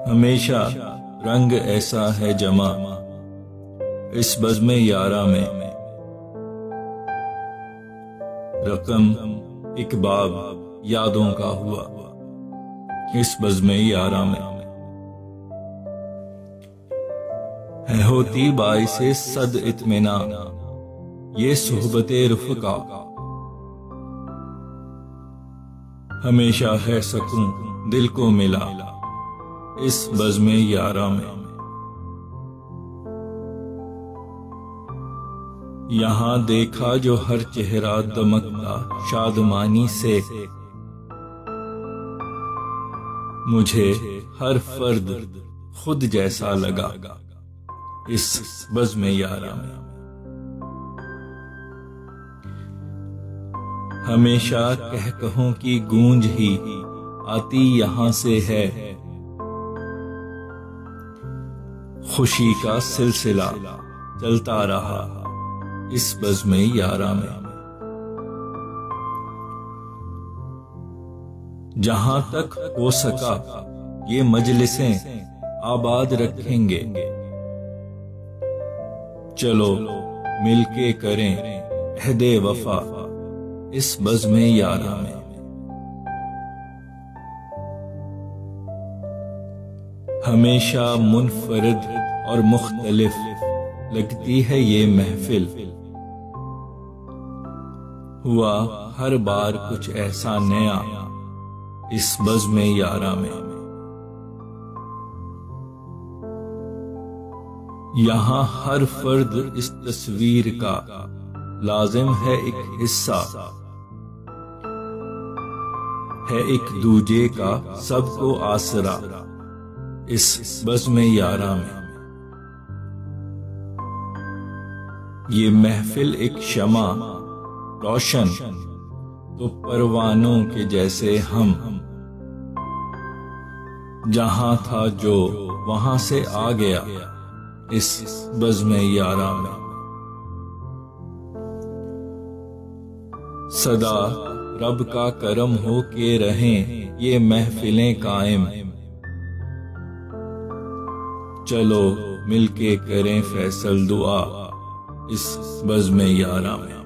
हमेशा रंग ऐसा है जमा इस बज़्म यारा में, रकम एक बाब यादों का हुआ इस बज़्म यारा में। है होती बाइसे सद इत्मिना ये सुहबते रुफ़क़ा, हमेशा है सकून दिल को मिला इस बज़्म यारा में। यहाँ देखा जो हर चेहरा दमकता शादमानी से, मुझे हर फर्द खुद जैसा लगा इस बज़्म यारा में। हमेशा कहकहों की गूंज ही आती यहाँ से है, खुशी का सिलसिला चलता रहा इस बज़्म यारा में। जहां तक हो सका ये मजलिसें आबाद रखेंगे, चलो मिलके करें अहदे वफा इस बज़्म यारा में। हमेशा मुनफरिद और मुख्तलिफ लगती है ये महफिल, हुआ हर बार कुछ ऐसा नया इस बज़्म यारा में। यहाँ हर फर्द इस तस्वीर का लाजिम है एक हिस्सा, है एक दूजे का सबको आसरा इस बज़्म यारा में। ये महफिल एक शमा रोशन तो परवानों के जैसे हम, जहां था जो वहां से आ गया इस बज़्म यारा में। सदा रब का करम हो के रहें ये महफिलें कायम, चलो मिलके करें फैसल दुआ इस बज़्म यारा में।